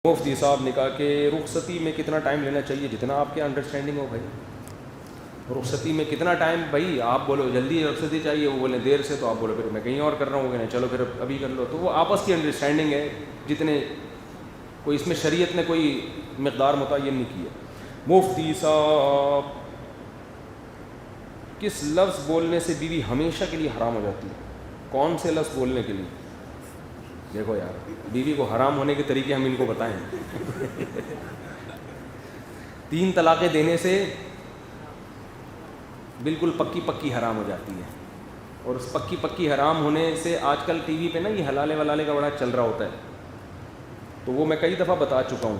مفتی صاحب نے کہا کہ رخصتی میں کتنا ٹائم لینا چاہیے؟ جتنا آپ کے انڈرسٹینڈنگ ہو بھائی. رخصتی میں کتنا ٹائم؟ بھائی آپ بولو جلدی رخصتی چاہیے, وہ بولے دیر سے, تو آپ بولو پھر میں کہیں اور کر رہا ہوں, کہ نہیں چلو پھر ابھی کر لو. تو وہ آپس کی انڈرسٹینڈنگ ہے, جتنے کوئی اس میں شریعت نے کوئی مقدار متعین نہیں کی ہے. مفتی صاحب, کس لفظ بولنے سے بیوی ہمیشہ کے لیے حرام ہو جاتی ہے؟ کون سے لفظ بولنے کے لیے؟ دیکھو یار, بیوی کو حرام ہونے کے طریقے ہم ان کو بتائیں. 3 طلاقیں دینے سے بالکل پکی حرام ہو جاتی ہے. اور اس پکی حرام ہونے سے آج کل ٹی وی پہ نا یہ حلالے ولالے کا بڑا چل رہا ہوتا ہے, تو وہ میں کئی دفعہ بتا چکا ہوں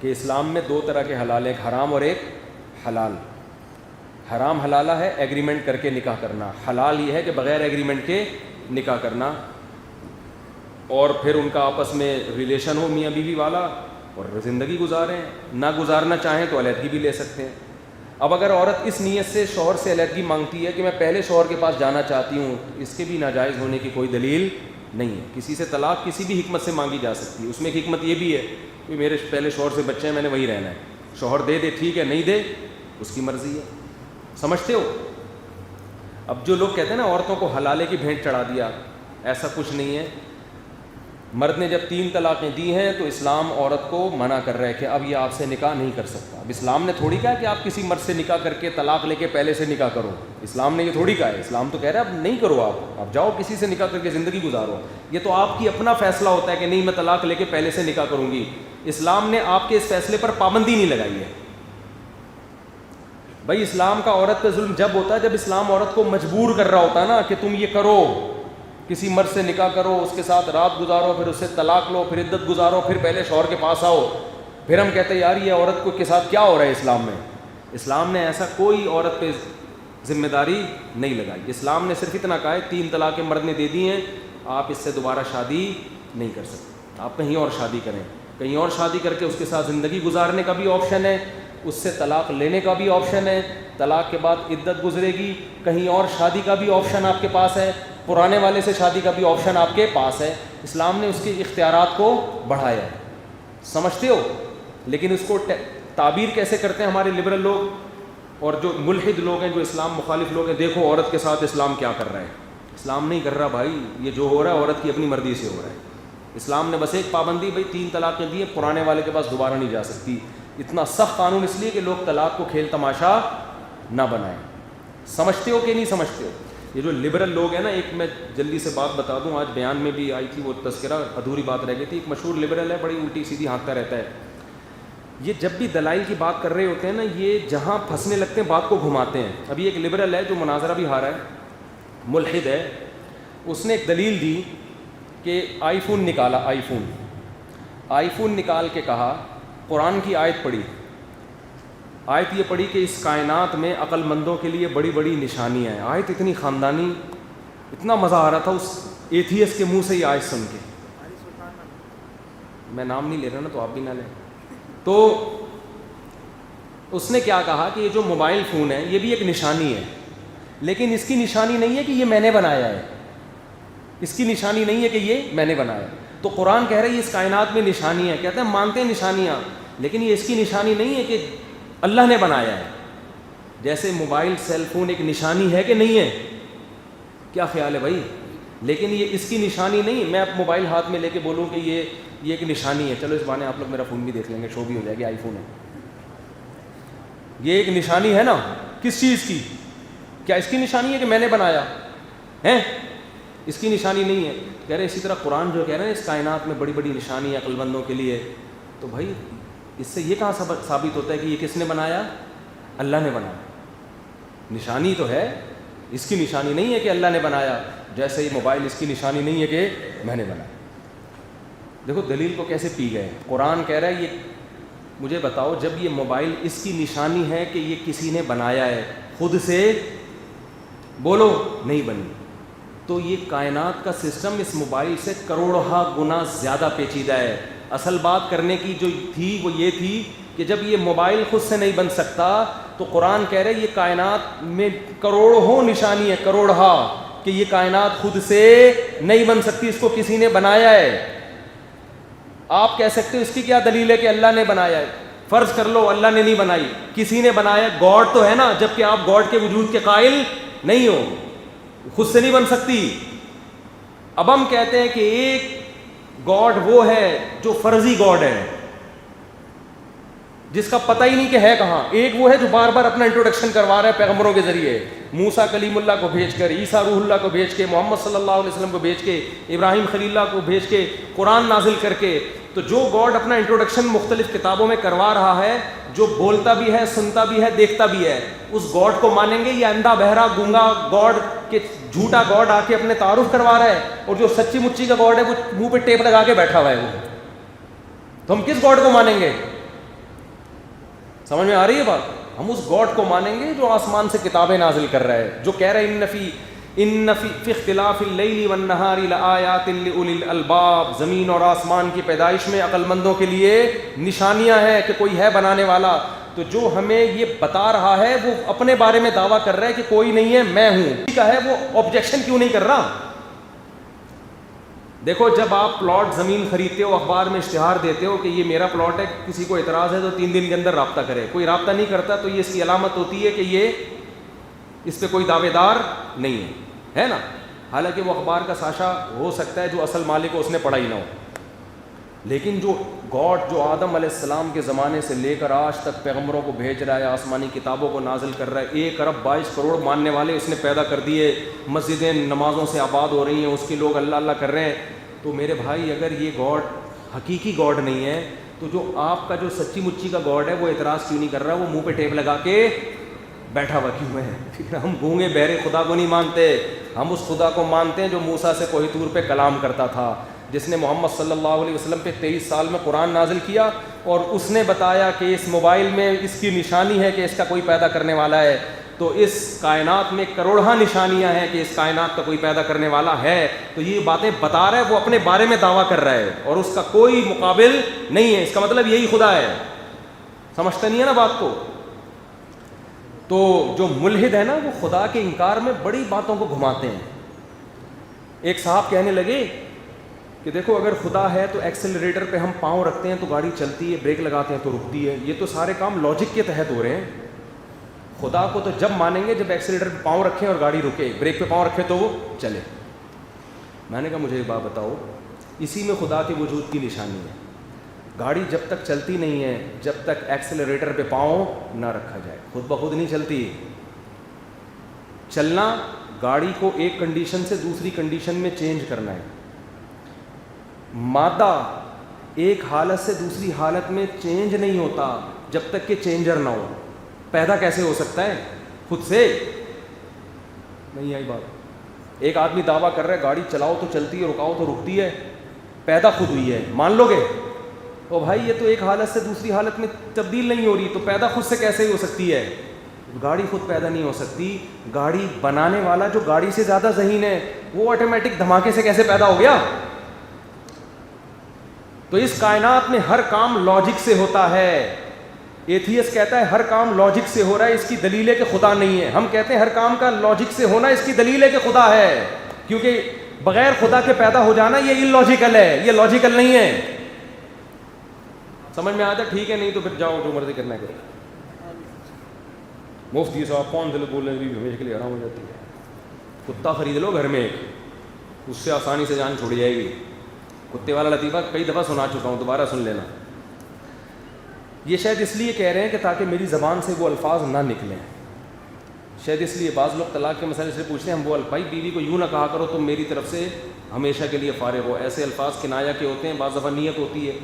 کہ اسلام میں 2 طرح کے حلال ہیں, ایک حرام اور ایک حلال. حرام حلالہ ہے ایگریمنٹ کر کے نکاح کرنا, حلال یہ ہے کہ بغیر ایگریمنٹ کے نکاح کرنا, اور پھر ان کا آپس میں ریلیشن ہو میاں بیوی والا اور زندگی گزاریں. نہ گزارنا چاہیں تو علیحدگی بھی لے سکتے ہیں. اب اگر عورت اس نیت سے شوہر سے علیحدگی مانگتی ہے کہ میں پہلے شوہر کے پاس جانا چاہتی ہوں, اس کے بھی ناجائز ہونے کی کوئی دلیل نہیں ہے. کسی سے طلاق کسی بھی حکمت سے مانگی جا سکتی ہے. اس میں ایک حکمت یہ بھی ہے کہ میرے پہلے شوہر سے بچے ہیں, میں نے وہی رہنا ہے. شوہر دے ٹھیک ہے, نہیں دے اس کی مرضی ہے. سمجھتے ہو؟ اب جو لوگ کہتے ہیں نا عورتوں کو حلالے کی بھینٹ چڑھا دیا, ایسا کچھ نہیں ہے. مرد نے جب 3 طلاقیں دی ہیں تو اسلام عورت کو منع کر رہا ہے کہ اب یہ آپ سے نکاح نہیں کر سکتا. اب اسلام نے تھوڑی کہا کہ آپ کسی مرد سے نکاح کر کے طلاق لے کے پہلے سے نکاح کرو. اسلام نے یہ تھوڑی کہا ہے. اسلام تو کہہ رہا ہے اب نہیں کرو, آپ جاؤ کسی سے نکاح کر کے زندگی گزارو. یہ تو آپ کی اپنا فیصلہ ہوتا ہے کہ نہیں میں طلاق لے کے پہلے سے نکاح کروں گی. اسلام نے آپ کے اس فیصلے پر پابندی نہیں لگائی ہے. بھائی اسلام کا عورت پہ ظلم جب ہوتا ہے جب اسلام عورت کو مجبور کر رہا ہوتا ہے نا کہ تم یہ کرو, کسی مرد سے نکاح کرو, اس کے ساتھ رات گزارو, پھر اس سے طلاق لو, پھر عدت گزارو, پھر پہلے شوہر کے پاس آؤ. پھر ہم کہتے ہیں یار یہ عورت کو کے ساتھ کیا ہو رہا ہے اسلام میں. اسلام نے ایسا کوئی عورت پہ ذمہ داری نہیں لگائی. اسلام نے صرف اتنا کہا ہے 3 طلاقیں مرد نے دے دی ہیں, آپ اس سے دوبارہ شادی نہیں کر سکتے. آپ کہیں اور شادی کریں, کہیں اور شادی کر کے اس کے ساتھ زندگی گزارنے کا بھی آپشن ہے, اس سے طلاق لینے کا بھی آپشن ہے, طلاق کے بعد عدت گزرے گی, کہیں اور شادی کا بھی آپشن آپ کے پاس ہے, پرانے والے سے شادی کا بھی آپشن آپ کے پاس ہے. اسلام نے اس کے اختیارات کو بڑھایا ہے. سمجھتے ہو؟ لیکن اس کو تعبیر کیسے کرتے ہیں ہمارے لبرل لوگ اور جو ملحد لوگ ہیں, جو اسلام مخالف لوگ ہیں, دیکھو عورت کے ساتھ اسلام کیا کر رہا ہے. اسلام نہیں کر رہا بھائی, یہ جو ہو رہا ہے عورت کی اپنی مرضی سے ہو رہا ہے. اسلام نے بس ایک پابندی, بھائی 3 طلاقیں دی ہیں, پرانے والے کے پاس دوبارہ نہیں جا سکتی. اتنا سخت قانون اس لیے کہ لوگ طلاق کو کھیل تماشا نہ بنائیں. سمجھتے ہو کہ نہیں سمجھتے ہو؟ یہ جو لبرل لوگ ہیں نا, ایک میں جلدی سے بات بتا دوں, آج بیان میں بھی آئی تھی وہ تذکرہ, ادھوری بات رہ گئی تھی. ایک مشہور لبرل ہے, بڑی الٹی سیدھی ہانکتا رہتا ہے. یہ جب بھی دلائل کی بات کر رہے ہوتے ہیں نا, یہ جہاں پھنسنے لگتے ہیں بات کو گھماتے ہیں. ابھی ایک لبرل ہے جو مناظرہ بھی ہارا ہے, ملحد ہے, اس نے ایک دلیل دی کہ آئی فون نکالا, آئی فون نکال کے کہا, قرآن کی آیت پڑھی, آیت یہ پڑھی کہ اس کائنات میں عقل مندوں کے لیے بڑی بڑی نشانیاں ہیں. آیت اتنی خاندانی, اتنا مزہ آ رہا تھا اس ایتھیس کے منہ سے یہ آیت سن کے. میں نام نہیں لے رہا نا تو آپ بھی نہ لیں. تو اس نے کیا کہا کہ یہ جو موبائل فون ہے یہ بھی ایک نشانی ہے, لیکن اس کی نشانی نہیں ہے کہ یہ میں نے بنایا ہے. اس کی نشانی نہیں ہے کہ یہ میں نے بنایا. تو قرآن کہہ رہا ہے یہ اس کائنات میں نشانی ہے. کہتے ہیں مانتے ہیں نشانیاں, لیکن یہ اس کی نشانی نہیں ہے کہ اللہ نے بنایا ہے. جیسے موبائل سیل فون ایک نشانی ہے کہ نہیں ہے؟ کیا خیال ہے بھائی؟ لیکن یہ اس کی نشانی نہیں. میں اب موبائل ہاتھ میں لے کے بولوں کہ یہ ایک نشانی ہے, چلو اس بہانے آپ لوگ میرا فون بھی دیکھ لیں گے, شو بھی ہو جائے گی, آئی فون ہے. یہ ایک نشانی ہے نا کس چیز کی؟ کیا اس کی نشانی ہے کہ میں نے بنایا ہے؟ اس کی نشانی نہیں ہے. کہہ رہے اسی طرح قرآن جو کہہ رہے ہیں اس کائنات میں بڑی بڑی نشانی ہے عقل مندوں کے لیے. تو بھائی اس سے یہ کہاں ثابت ہوتا ہے کہ یہ کس نے بنایا؟ اللہ نے بنایا. نشانی تو ہے, اس کی نشانی نہیں ہے کہ اللہ نے بنایا, جیسے یہ موبائل اس کی نشانی نہیں ہے کہ میں نے بنایا. دیکھو دلیل کو کیسے پی گئے. قرآن کہہ رہا ہے یہ مجھے بتاؤ, جب یہ موبائل اس کی نشانی ہے کہ یہ کسی نے بنایا ہے, خود سے بولو نہیں بنی, تو یہ کائنات کا سسٹم اس موبائل سے کروڑہ گنا زیادہ پیچیدہ ہے. اصل بات کرنے کی جو تھی وہ یہ تھی کہ جب یہ موبائل خود سے نہیں بن سکتا تو قرآن کہہ رہے یہ کائنات میں کروڑوں نشانی ہے, کروڑہ, کہ یہ کائنات خود سے نہیں بن سکتی, اس کو کسی نے بنایا ہے. آپ کہہ سکتے ہو اس کی کیا دلیل ہے کہ اللہ نے بنایا ہے؟ فرض کر لو اللہ نے نہیں بنائی, کسی نے بنایا. گاڈ تو ہے نا, جبکہ آپ گاڈ کے وجود کے قائل نہیں ہو, خود سے نہیں بن سکتی. اب ہم کہتے ہیں کہ ایک گاڈ وہ ہے جو فرضی گاڈ ہے, جس کا پتہ ہی نہیں کہ ہے کہاں. ایک وہ ہے جو بار بار اپنا انٹروڈکشن کروا رہا ہے پیغمبروں کے ذریعے, موسیٰ کلیم اللہ کو بھیج کر, عیسیٰ روح اللہ کو بھیج کے, محمد صلی اللہ علیہ وسلم کو بھیج کے, ابراہیم خلیل اللہ کو بھیج کے, قرآن نازل کر کے. تو جو گاڈ اپنا انٹروڈکشن مختلف کتابوں میں کروا رہا ہے, جو بولتا بھی ہے, سنتا بھی ہے, دیکھتا بھی ہے, اس گاڈ کو مانیں گے یا اندھا بہرا گونگا گاڈ کے جھوٹا گاڈ آ کے اپنے تعارف کروا رہا ہے, اور جو سچی مچی کا گاڈ ہے وہ منہ پہ ٹیپ لگا کے بیٹھا ہوا ہے, وہ تو ہم کس گاڈ کو مانیں گے؟ سمجھ میں آ رہی ہے بات؟ ہم اس گاڈ کو مانیں گے جو آسمان سے کتابیں نازل کر رہا ہے, جو کہہ رہا ہے ان فی اختلاف اللیل والنہار لآیات لأولی الالباب, زمین اور آسمان کی پیدائش میں عقل مندوں کے لیے نشانیاں ہیں کہ کوئی ہے بنانے والا. تو جو ہمیں یہ بتا رہا ہے وہ اپنے بارے میں دعویٰ کر رہا ہے کہ کوئی نہیں ہے, میں ہوں. ٹھیک ہے, وہ آبجیکشن کیوں نہیں کر رہا؟ دیکھو جب آپ پلاٹ زمین خریدتے ہو, اخبار میں اشتہار دیتے ہو کہ یہ میرا پلاٹ ہے, کسی کو اعتراض ہے تو 3 دن کے اندر رابطہ کرے. کوئی رابطہ نہیں کرتا تو یہ اس کی علامت ہوتی ہے کہ یہ اس پہ کوئی دعوے دار نہیں ہے نا. حالانکہ وہ اخبار کا ساشا ہو سکتا ہے جو اصل مالک ہو اس نے پڑھا ہی نہ ہو, لیکن جو گاڈ جو آدم علیہ السلام کے زمانے سے لے کر آج تک پیغمبروں کو بھیج رہا ہے, آسمانی کتابوں کو نازل کر رہا ہے, 1 ارب 22 کروڑ ماننے والے اس نے پیدا کر دیے, مسجدیں نمازوں سے آباد ہو رہی ہیں, اس کے لوگ اللہ اللہ کر رہے ہیں. تو میرے بھائی اگر یہ گاڈ حقیقی گاڈ نہیں ہے تو جو آپ کا جو سچی مچی کا گاڈ ہے وہ اعتراض کیوں نہیں کر رہا, وہ منہ پہ ٹیپ لگا کے بیٹھا ہوا کیوں ہے؟ ہم گونگے بہرے خدا کو نہیں مانتے, ہم اس خدا کو مانتے ہیں جو موسیٰ سے کوہ طور پہ کلام کرتا تھا, جس نے محمد صلی اللہ علیہ وسلم پہ 23 سال میں قرآن نازل کیا, اور اس نے بتایا کہ اس موبائل میں اس کی نشانی ہے کہ اس کا کوئی پیدا کرنے والا ہے. تو اس کائنات میں کروڑہا نشانیاں ہیں کہ اس کائنات کا کوئی پیدا کرنے والا ہے. تو یہ باتیں بتا رہا ہے, وہ اپنے بارے میں دعویٰ کر رہا ہے اور اس کا کوئی مقابل نہیں ہے. اس کا مطلب یہی خدا ہے. سمجھتے نہیں ہے نا بات کو؟ تو جو ملحد ہے نا وہ خدا کے انکار میں بڑی باتوں کو گھماتے ہیں. ایک صاحب کہنے لگے کہ دیکھو اگر خدا ہے تو ایکسلریٹر پہ ہم پاؤں رکھتے ہیں تو گاڑی چلتی ہے, بریک لگاتے ہیں تو رکتی ہے. یہ تو سارے کام لاجک کے تحت ہو رہے ہیں. خدا کو تو جب مانیں گے جب ایکسیلیٹر پہ پاؤں رکھیں اور گاڑی رکے, بریک پہ پاؤں رکھے تو وہ چلے. میں نے کہا مجھے ایک بات بتاؤ, اسی میں خدا کے وجود کی نشانی ہے. گاڑی جب تک چلتی نہیں ہے جب تک ایکسیلیٹر پہ پاؤں نہ رکھا جائے, خود بخود نہیں چلتی. چلنا گاڑی کو ایک کنڈیشن سے دوسری کنڈیشن میں چینج کرنا ہے. مادہ ایک حالت سے دوسری حالت میں چینج نہیں ہوتا جب تک کہ چینجر نہ ہو. پیدا کیسے ہو سکتا ہے؟ خود سے نہیں آئی بات. ایک آدمی دعویٰ کر رہا ہے گاڑی چلاؤ تو چلتی ہے, رکاؤ تو رکتی ہے, پیدا خود ہوئی ہے, مان لو گے؟ تو بھائی یہ تو ایک حالت سے دوسری حالت میں تبدیل نہیں ہو رہی, تو پیدا خود سے کیسے ہو سکتی ہے؟ گاڑی خود پیدا نہیں ہو سکتی. گاڑی بنانے والا جو گاڑی سے زیادہ ذہین ہے وہ آٹومیٹک دھماکے سے کیسے پیدا ہو گیا؟ تو اس کائنات میں ہر کام لاجک سے ہوتا ہے. ایتھیسٹ کہتا ہے ہر کام لاجک سے ہو رہا ہے, اس کی دلیل ہے کہ خدا نہیں ہے. ہم کہتے ہیں ہر کام کا لاجک سے ہونا اس کی دلیل ہے کہ خدا ہے, کیونکہ بغیر خدا کے پیدا ہو جانا یہ ان لاجیکل ہے, یہ لاجیکل نہیں ہے. سمجھ میں آتا ہے؟ ٹھیک ہے, نہیں تو پھر جاؤ جو مرضی کرنا کرو. مفتی صاحب کون دل بول رہے ہیں ہمیشہ کے لیے آرام ہو جاتی ہے. کتا خرید لو گھر میں, اس سے آسانی سے جان چھوڑ جائے گی. کتے والا لطیفہ کئی دفعہ سنا چکا ہوں, دوبارہ سن لینا. یہ شاید اس لیے کہہ رہے ہیں کہ تاکہ میری زبان سے وہ الفاظ نہ نکلیں. شاید اس لیے بعض لوگ طلاق کے مسئلے سے پوچھتے ہیں, ہم وہ بھائی بیوی کو یوں نہ کہا کرو تم میری طرف سے ہمیشہ کے لیے فارغ ہو. ایسے الفاظ کنایا کے ہوتے ہیں, بعض دفعہ نیت ہوتی ہے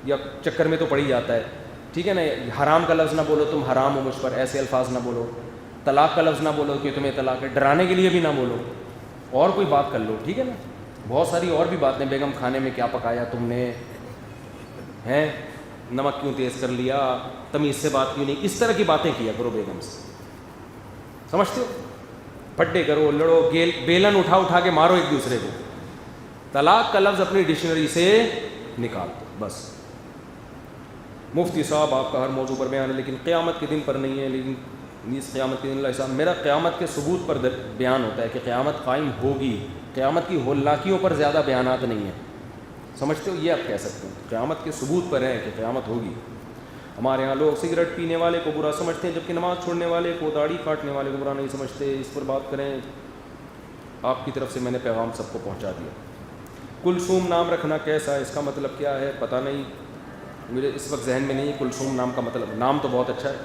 یا چکر میں تو پڑ ہی جاتا ہے. ٹھیک ہے نا, حرام کا لفظ نہ بولو تم حرام ہو مجھ پر, ایسے الفاظ نہ بولو. طلاق کا لفظ نہ بولو کہ تمہیں طلاق ہے, ڈرانے کے لیے بھی نہ بولو. اور کوئی بات کر لو, ٹھیک ہے نا. بہت ساری اور بھی باتیں, بیگم کھانے میں کیا پکایا تم نے, ہیں نمک کیوں تیز کر لیا, تمیز سے بات کیوں نہیں, اس طرح کی باتیں کیا کرو بیگم سے. سمجھتے ہو؟ پھڈے کرو, لڑو, بیلن اٹھا اٹھا کے مارو ایک دوسرے کو. طلاق کا لفظ اپنی ڈکشنری سے نکال دو بس. مفتی صاحب آپ کا ہر موضوع پر بیان ہے لیکن قیامت کے دن پر نہیں ہے. لیکن اس قیامت کے دن اللہ صاحب, میرا قیامت کے ثبوت پر بیان ہوتا ہے کہ قیامت قائم ہوگی. قیامت کی ہولناکیوں پر زیادہ بیانات نہیں ہیں. سمجھتے ہو؟ یہ آپ کہہ سکتے ہیں قیامت کے ثبوت پر ہیں کہ قیامت ہوگی. ہمارے ہاں لوگ سگریٹ پینے والے کو برا سمجھتے ہیں جبکہ نماز چھوڑنے والے کو, داڑھی کاٹنے والے کو برا نہیں سمجھتے. اس پر بات کریں. آپ کی طرف سے میں نے پیغام سب کو پہنچا دیا. کلثوم نام رکھنا کیسا ہے, اس کا مطلب کیا ہے, پتہ نہیں, مجھے اس وقت ذہن میں نہیں ہے کلثوم نام کا مطلب. نام تو بہت اچھا ہے,